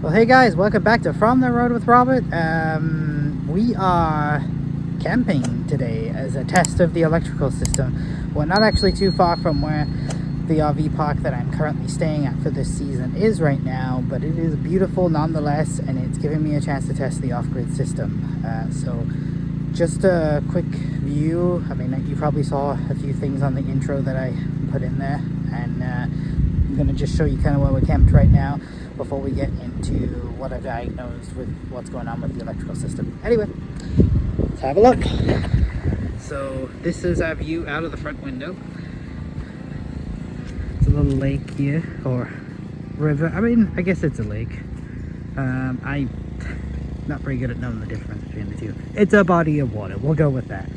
Well, hey guys, welcome back to From the Road with Robert. We are camping today as a test of the electrical system. We're not actually too far from where the RV park that I'm currently staying at for this season is right now, but it is beautiful nonetheless, and it's giving me a chance to test the off-grid system. So just a quick view. I mean, you probably saw a few things on the intro that I put in there, and I'm going to just show you kind of where we're camped right now before we get into what I've diagnosed with what's going on with the electrical system. Anyway, let's have a look. So this is our view out of the front window. It's a little lake here, or river. I mean, I guess it's a lake. I'm not very good at knowing the difference between the two. It's a body of water, we'll go with that.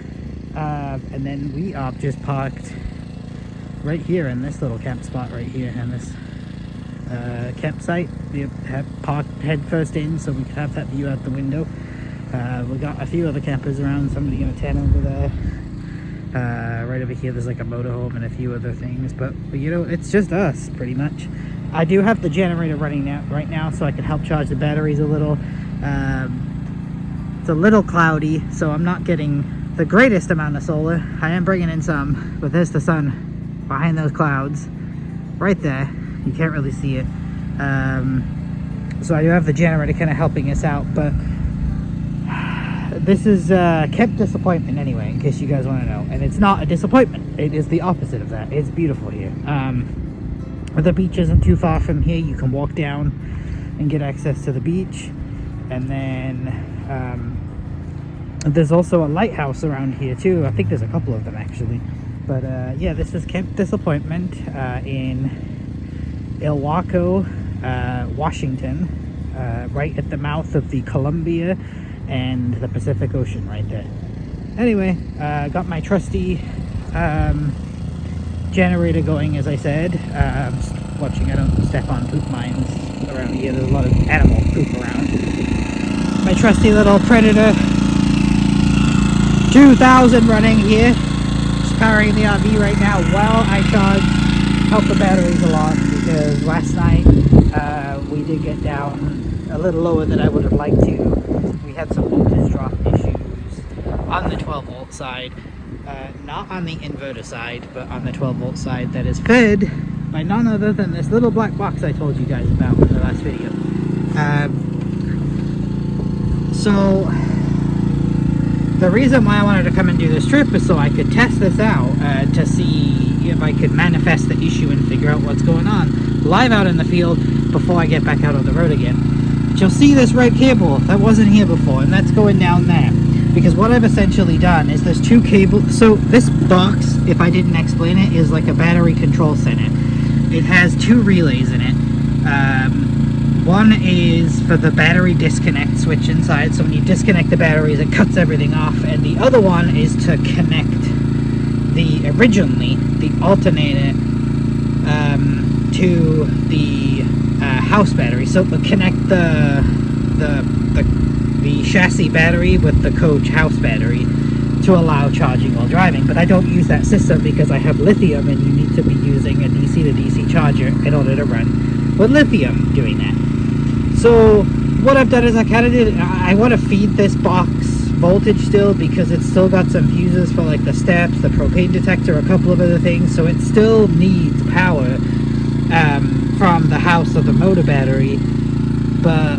And then we are just parked right here in this little camp spot right here, and this campsite. We have parked head first in so we can have that view out the window. We got a few other campers around, somebody in a tent over there. Right over here there's like a motorhome and a few other things, but you know, it's just us pretty much. I do have the generator running now right now so I can help charge the batteries a little. It's a little cloudy, so I'm not getting the greatest amount of solar. I am bringing in some, but there's the sun behind those clouds right there. You can't really see it. So I do have the generator kind of helping us out, but this is kept disappointment anyway, in case you guys want to know. And it's not a disappointment, it is the opposite of that. It's beautiful here. The beach isn't too far from here. You can walk down and get access to the beach, and then there's also a lighthouse around here too. I think there's a couple of them actually, but yeah, this is Camp Disappointment in Ilwaco, Washington, right at the mouth of the Columbia and the Pacific Ocean right there. Anyway, got my trusty generator going, as I said. Watching I don't step on poop mines around here. There's a lot of animal poop around. My trusty little Predator 2000 running here, just powering the RV right now while I charge. Help the batteries a lot, because last night we did get down a little lower than I would have liked to. We had some voltage drop issues on the 12 volt side, not on the inverter side, but on the 12 volt side that is fed by none other than this little black box I told you guys about in the last video. So the reason why I wanted to come and do this trip is so I could test this out, to see if I could manifest the issue and figure out what's going on live out in the field before I get back out on the road again. But you'll see this red cable that wasn't here before, and that's going down there, because what I've essentially done is there's two cables. So this box, if I didn't explain it, is like a battery control center. It has two relays in it. One is for the battery disconnect switch inside, so when you disconnect the batteries it cuts everything off, and the other one is to connect originally the alternator to the house battery. So we'll connect the chassis battery with the coach house battery to allow charging while driving. But I don't use that system because I have lithium, and you need to be using a DC to DC charger in order to run with lithium doing that. So what I've done is I want to feed this box voltage still, because it's still got some fuses for like the steps, the propane detector, a couple of other things, so it still needs power from the house of the motor battery. But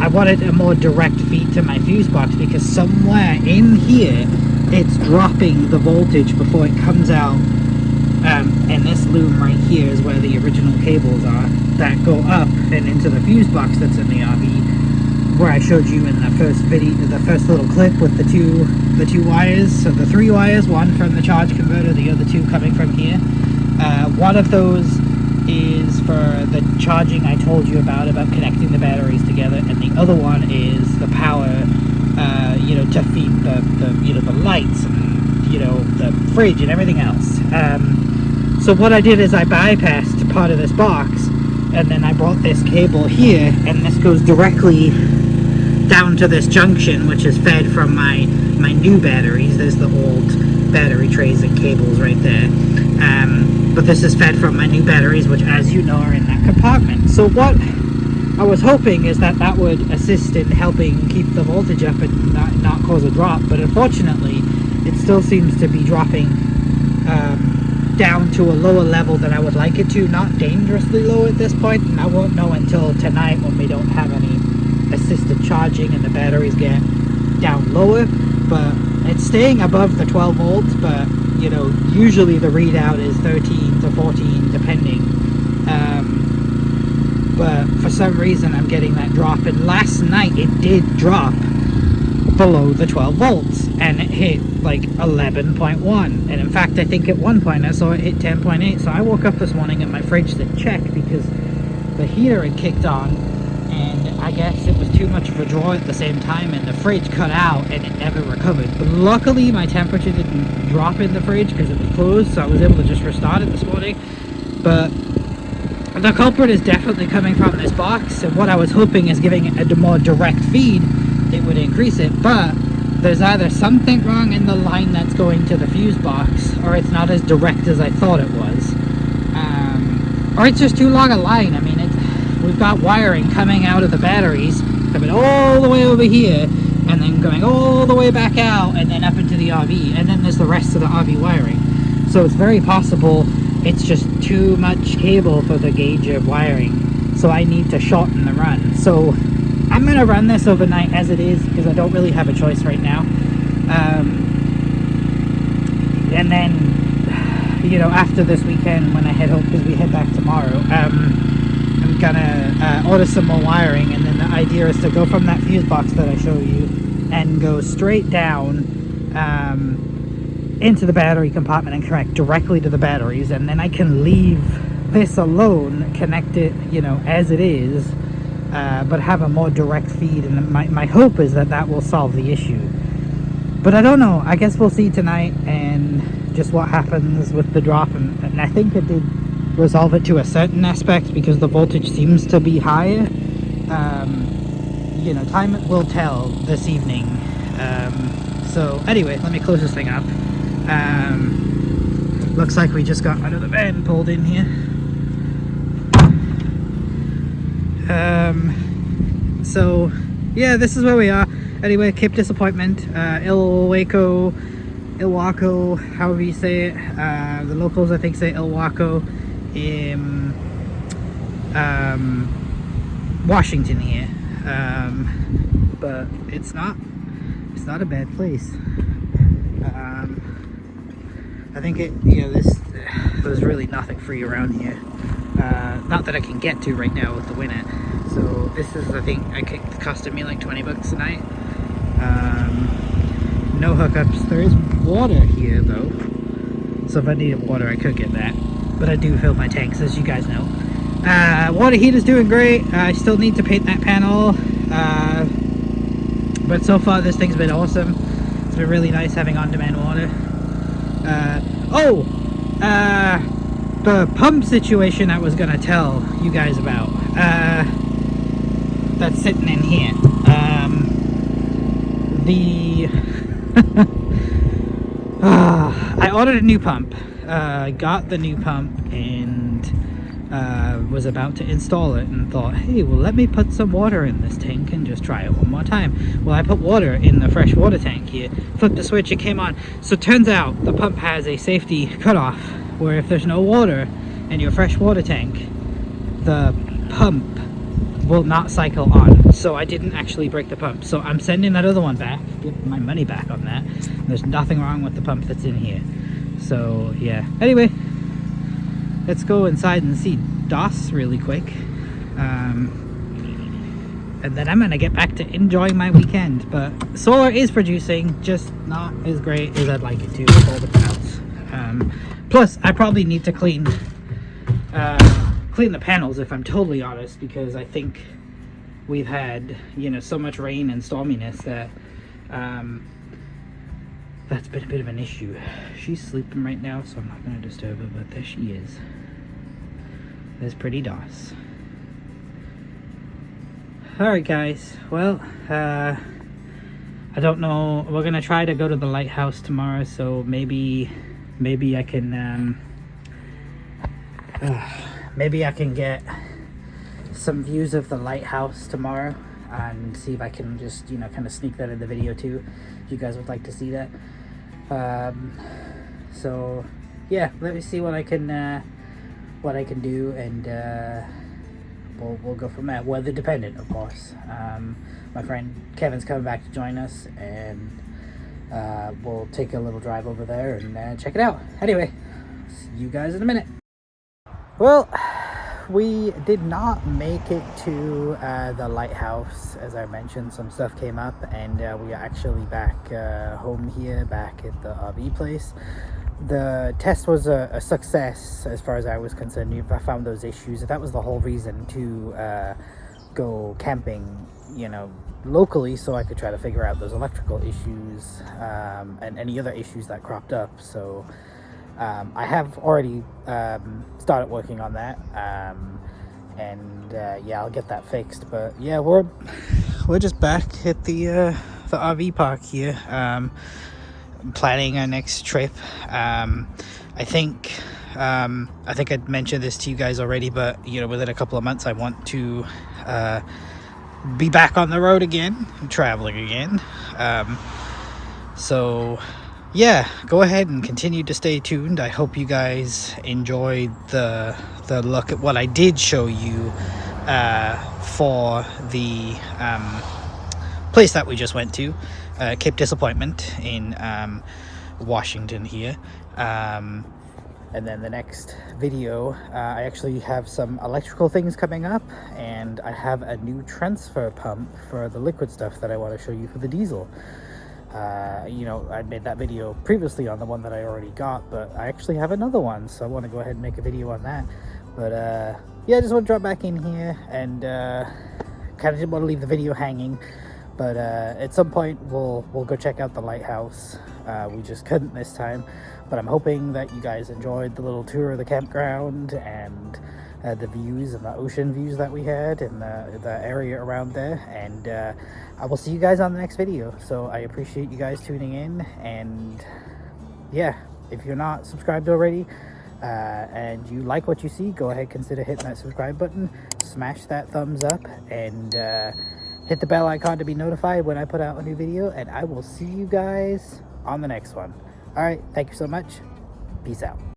I wanted a more direct feed to my fuse box, because somewhere in here it's dropping the voltage before it comes out. And this loom right here is where the original cables are that go up and into the fuse box that's in the RV, where I showed you in the first video, the first little clip with the two wires. So the 3 wires, one from the charge converter, the other 2 coming from here. One of those is for the charging I told you about connecting the batteries together, and the other one is the power, you know, to feed the you know, the lights and, you know, the fridge and everything else. So what I did is I bypassed part of this box, and then I brought this cable here, and this goes directly down to this junction, which is fed from my new batteries. There's the old battery trays and cables right there. But this is fed from my new batteries, which, as you know, are in that compartment. So what I was hoping is that that would assist in helping keep the voltage up and not cause a drop, but unfortunately it still seems to be dropping down to a lower level than I would like it to. Not dangerously low at this point, and I won't know until tonight when we don't have any assisted charging and the batteries get down lower. But it's staying above the 12 volts, but you know, usually the readout is 13 to 14 depending. But for some reason I'm getting that drop, and last night it did drop below the 12 volts and it hit like 11.1, and in fact I think at one point I saw it hit 10.8. So I woke up this morning and my fridge to check because the heater had kicked on, and I guess it was too much of a draw at the same time, and the fridge cut out and it never recovered. But luckily my temperature didn't drop in the fridge because it was closed, so I was able to just restart it this morning. But the culprit is definitely coming from this box, and what I was hoping is giving it a more direct feed, it would increase it. But there's either something wrong in the line that's going to the fuse box, or it's not as direct as I thought it was, or it's just too long a line. I mean, we've got wiring coming out of the batteries, coming all the way over here, and then going all the way back out, and then up into the RV, and then there's the rest of the RV wiring. So it's very possible it's just too much cable for the gauge of wiring, so I need to shorten the run. So I'm going to run this overnight as it is, because I don't really have a choice right now. And then, you know, after this weekend when I head home, because we head back tomorrow, I'm gonna order some more wiring, and then the idea is to go from that fuse box that I show you and go straight down into the battery compartment and connect directly to the batteries, and then I can leave this alone, connect it, you know, as it is, but have a more direct feed. And my hope is that that will solve the issue, but I don't know. I guess we'll see tonight and just what happens with the drop, and I think it did resolve it to a certain aspect because the voltage seems to be higher. You know, time will tell this evening. So anyway, let me close this thing up. Looks like we just got another van pulled in here. So yeah, this is where we are. Anyway, Cape Disappointment, Ilwaco, however you say it. The locals I think say Ilwaco. In Washington here, but it's not a bad place. I think it, you know, there's really nothing free around here, not that I can get to right now with the winter. So this is, I think, it costed me like 20 bucks a night. No hookups. There is water here though, so if I needed water I could get that. But I do fill my tanks, as you guys know. Water heater's doing great. I still need to paint that panel. But so far this thing's been awesome. It's been really nice having on-demand water. The pump situation I was going to tell you guys about. That's sitting in here. I ordered a new pump. I got the new pump and was about to install it and thought, hey, well, let me put some water in this tank and just try it one more time. Well, I put water in the fresh water tank here, flipped the switch, it came on. So it turns out the pump has a safety cutoff where if there's no water in your fresh water tank, the pump will not cycle on, so I didn't actually break the pump. So I'm sending that other one back, get my money back on that. There's nothing wrong with the pump that's in here. So yeah, anyway, let's go inside and see DOS really quick, and then I'm gonna get back to enjoying my weekend. But solar is producing, just not as great as I'd like it to with all the panels. Plus I probably need to clean the panels, if I'm totally honest, because I think we've had, you know, so much rain and storminess that that's been a bit of an issue. She's sleeping right now, so I'm not going to disturb her, but there she is. There's pretty DOS. Alright guys, well, I don't know, we're going to try to go to the lighthouse tomorrow, so maybe I can maybe I can get some views of the lighthouse tomorrow and see if I can just, you know, kind of sneak that in the video too, if you guys would like to see that. So yeah, let me see what I can do, and we'll go from there. Weather dependent, of course. My friend Kevin's coming back to join us, and we'll take a little drive over there and check it out. Anyway, see you guys in a minute. Well, we did not make it to the lighthouse. As I mentioned, some stuff came up, and we are actually back home here, back at the RV place. The test was a success as far as I was concerned. I found those issues. That was the whole reason to go camping, you know, locally, so I could try to figure out those electrical issues and any other issues that cropped up. So I have already started working on that, and yeah, I'll get that fixed. But yeah, we're just back at the RV park here, planning our next trip. I think I'd mentioned this to you guys already, but you know, within a couple of months I want to be back on the road again, traveling again. So yeah, go ahead and continue to stay tuned. I hope you guys enjoyed the look at what I did show you for the place that we just went to, Cape Disappointment in Washington here. And then the next video, I actually have some electrical things coming up, and I have a new transfer pump for the liquid stuff that I want to show you for the diesel. You know, I made that video previously on the one that I already got, but I actually have another one, so I want to go ahead and make a video on that. But yeah, I just want to drop back in here, and kind of didn't want to leave the video hanging. But at some point we'll go check out the lighthouse. We just couldn't this time, but I'm hoping that you guys enjoyed the little tour of the campground and the views and the ocean views that we had, and the area around there. And I will see you guys on the next video. So I appreciate you guys tuning in, and yeah, if you're not subscribed already and you like what you see, go ahead, consider hitting that subscribe button, smash that thumbs up, and hit the bell icon to be notified when I put out a new video. And I will see you guys on the next one. All right, thank you so much. Peace out.